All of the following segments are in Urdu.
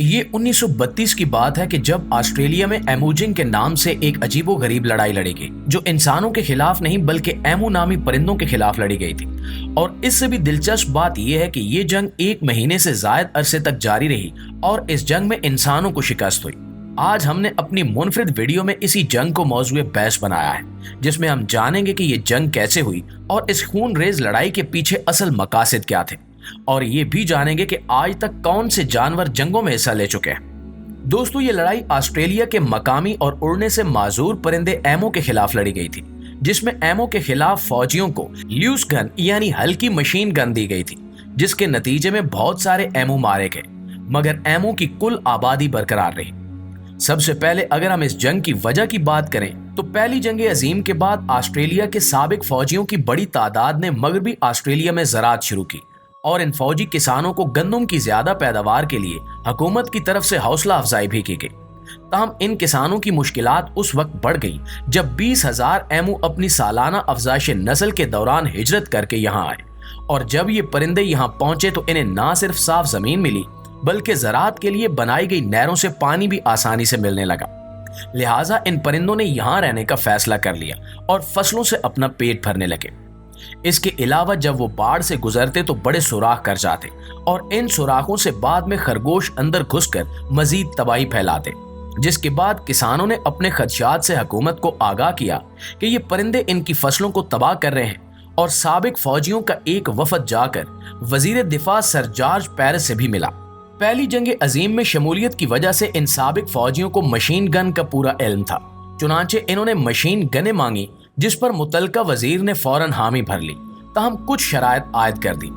یہ 1932 کی بات ہے کہ جب آسٹریلیا میں ایموجنگ کے نام سے ایک عجیب و غریب لڑائی لڑی گئی جو انسانوں کے خلاف نہیں بلکہ ایمو نامی پرندوں کے خلاف لڑی گئی تھی۔ اور اس سے بھی دلچسپ بات یہ ہے کہ یہ جنگ 1 مہینے سے زائد عرصے تک جاری رہی اور اس جنگ میں انسانوں کو شکست ہوئی۔ آج ہم نے اپنی منفرد ویڈیو میں اسی جنگ کو موضوع بحث بنایا ہے، جس میں ہم جانیں گے کہ یہ جنگ کیسے ہوئی اور اس خون ریز لڑائی کے پیچھے اصل مقاصد کیا تھے، اور یہ بھی جانیں گے کہ آج تک کون سے جانور جنگوں میں حصہ لے چکے ہیں۔ دوستو، یہ لڑائی آسٹریلیا کے مقامی اور اڑنے سے معذور پرندے ایمو کے خلاف لڑی گئی تھی، جس میں ایمو کے خلاف فوجیوں کو لیوس گن یعنی ہلکی مشین گن دی گئی تھی، جس کے نتیجے میں بہت سارے ایمو مارے گئے، مگر ایمو کی کل آبادی برقرار رہی۔ سب سے پہلے اگر ہم اس جنگ کی وجہ کی بات کریں تو پہلی جنگ عظیم کے بعد آسٹریلیا کے سابق فوجیوں کی بڑی تعداد نے مغربی آسٹریلیا میں زراعت شروع کی اور ان فوجی کسانوں کو گندم کی زیادہ پیداوار کے لیے حکومت کی طرف سے حوصلہ افزائی بھی کی گئی۔ تاہم ان کسانوں کی مشکلات اس وقت بڑھ گئی جب 20,000 ایمو اپنی سالانہ افزائش نسل کے دوران ہجرت کر کے یہاں آئے، اور جب یہ پرندے یہاں پہنچے تو انہیں نہ صرف صاف زمین ملی بلکہ زراعت کے لیے بنائی گئی نہروں سے پانی بھی آسانی سے ملنے لگا۔ لہٰذا ان پرندوں نے یہاں رہنے کا فیصلہ کر لیا اور فصلوں سے اپنا پیٹ بھرنے لگے۔ اس کے علاوہ جب وہ باڑ سے گزرتے تو بڑے سوراخ کر جاتے اور ان سوراخوں سے بعد میں خرگوش اندر گھس کر مزید تباہی پھیلاتے، جس کے بعد کسانوں نے اپنے خدشات سے حکومت کو آگاہ کیا کہ یہ پرندے ان کی فصلوں کو تباہ کر رہے ہیں، اور سابق فوجیوں کا ایک وفد جا کر وزیر دفاع سر جارج پیرس سے بھی ملا۔ پہلی جنگ عظیم میں شمولیت کی وجہ سے ان سابق فوجیوں کو مشین گن کا پورا علم تھا، چنانچہ انہوں نے مشین گنیں مانگی، جس پر متعلقہ وزیر نے فوراً حامی بھر لی، تاہم کچھ شرائط عائد کر دی۔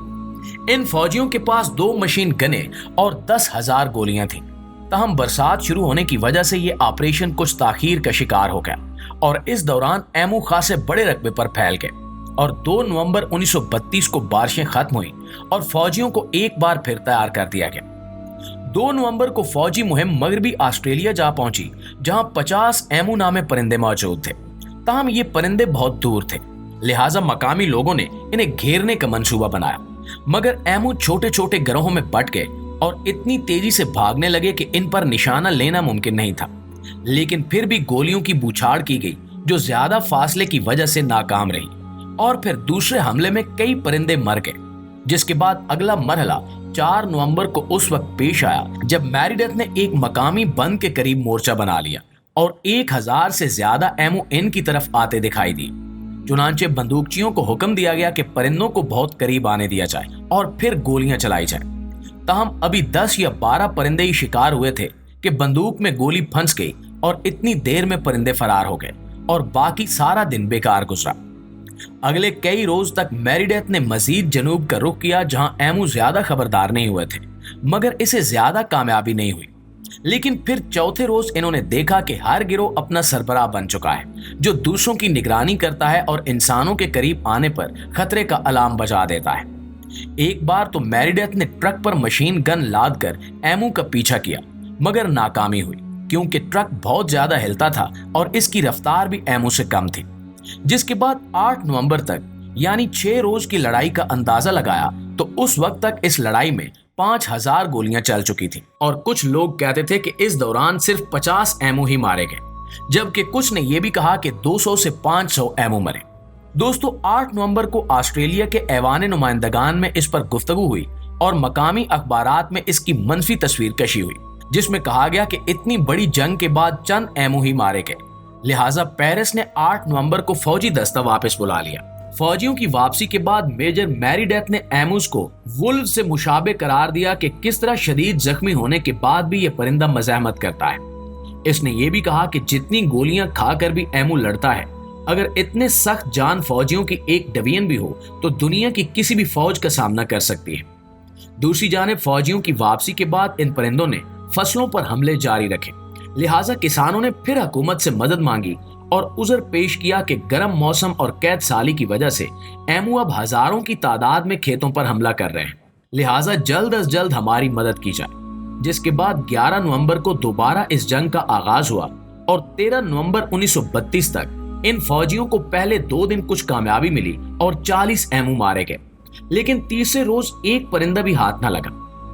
ان فوجیوں کے پاس 2 مشین گنیں اور 10,000 گولیاں تھیں، تاہم برسات شروع ہونے کی وجہ سے یہ آپریشن کچھ تاخیر کا شکار ہو گیا اور اس دوران ایمو خاصے بڑے رقبے پر پھیل گئے، اور 2 نومبر 1932 کو بارشیں ختم ہوئیں اور فوجیوں کو ایک بار پھر تیار کر دیا گیا۔ 2 نومبر کو فوجی مہم مغربی آسٹریلیا جا پہنچی، جہاں 50 ایمو نامے پرندے موجود تھے، تاہم یہ پرندے بہت دور تھے، لہٰذا مقامی لوگوں نے انہیں گھیرنے کا منصوبہ بنایا، مگر ایمو چھوٹے چھوٹے گروہوں میں بٹ گئے اور اتنی تیزی سے بھاگنے لگے کہ ان پر نشانہ لینا ممکن نہیں تھا، لیکن پھر بھی گولیوں کی بوچھاڑ کی گئی جو زیادہ فاصلے کی وجہ سے ناکام رہی، اور پھر دوسرے حملے میں کئی پرندے مر گئے، جس کے بعد اگلا مرحلہ 4 نومبر کو اس وقت پیش آیا جب میریڈتھ نے ایک مقامی بند کے قریب مورچہ بنا لیا اور 1,000 سے زیادہ ایمو ان کی طرف آتے دکھائی دی۔ چنانچہ بندوقچیوں کو حکم دیا گیا کہ پرندوں کو بہت قریب آنے دیا جائے اور پھر گولیاں چلائی جائیں۔ تاہم ابھی 10 یا 12 پرندے ہی شکار ہوئے تھے کہ بندوق میں گولی پھنس گئی اور اتنی دیر میں پرندے فرار ہو گئے اور باقی سارا دن بیکار گزرا۔ اگلے کئی روز تک میریڈتھ نے مزید جنوب کا رخ کیا، جہاں ایمو زیادہ خبردار نہیں ہوئے تھے، مگر اسے زیادہ کامیابی نہیں ہوئی۔ لیکن پھر چوتھے روز انہوں نے دیکھا کہ ہر گروہ اپنا سربراہ بن چکا ہے، جو دوسروں کی نگرانی کرتا ہے اور انسانوں کے قریب آنے پر خطرے کا الارم بجا دیتا ہے۔ ایک بار تو میریڈتھ نے ٹرک پر مشین گن لاد کر ایمو کا پیچھا کیا، مگر ناکامی ہوئی کیونکہ ٹرک بہت زیادہ ہلتا تھا اور اس کی رفتار بھی ایمو سے کم تھی، جس کے بعد 8 نومبر تک یعنی 6 روز کی لڑائی کا اندازہ لگایا تو اس وقت تک اس لڑائی میں 5,000 گولیاں چل چکی تھیں، اور کچھ لوگ کہتے تھے کہ اس دوران صرف 50 ایمو ہی مارے گئے، جبکہ کچھ نے یہ بھی کہا کہ 200 سے 500 ایمو مرے۔ دوستو، 8 نومبر کو آسٹریلیا کے ایوان نمائندگان میں اس پر گفتگو ہوئی اور مقامی اخبارات میں اس کی منفی تصویر کشی ہوئی، جس میں کہا گیا کہ اتنی بڑی جنگ کے بعد چند ایمو ہی مارے گئے، لہٰذا پیرس نے 8 نومبر کو فوجی دستہ واپس بلا لیا۔ فوجیوں کی واپسی کے بعد میجر میریڈتھ نے ایموز کو وولف سے مشابہ قرار دیا کہ کس طرح شدید زخمی ہونے کے بعد بھی یہ پرندہ مزاحمت کرتا ہے۔ اس نے یہ بھی کہا کہ جتنی گولیاں کھا کر بھی ایمو لڑتا ہے، اگر اتنے سخت جان فوجیوں کی ایک ڈویژن بھی ہو تو دنیا کی کسی بھی فوج کا سامنا کر سکتی ہے۔ دوسری جانب فوجیوں کی واپسی کے بعد ان پرندوں نے فصلوں پر حملے جاری رکھے، لہٰذا کسانوں نے پھر حکومت سے مدد مانگی اور عذر پیش کیا کہ گرم موسم اور قید سالی کی وجہ سے ایمو اب ہزاروں کی تعداد میں کھیتوں پر حملہ کر رہے ہیں، لہٰذا جلد از جلد ہماری مدد کی جائے، جس کے بعد 11 نومبر کو دوبارہ اس جنگ کا آغاز ہوا اور 13 نومبر 1932 تک ان فوجیوں کو پہلے 2 دن کچھ کامیابی ملی اور 40 ایمو مارے گئے، لیکن تیسرے روز ایک پرندہ بھی ہاتھ نہ لگا۔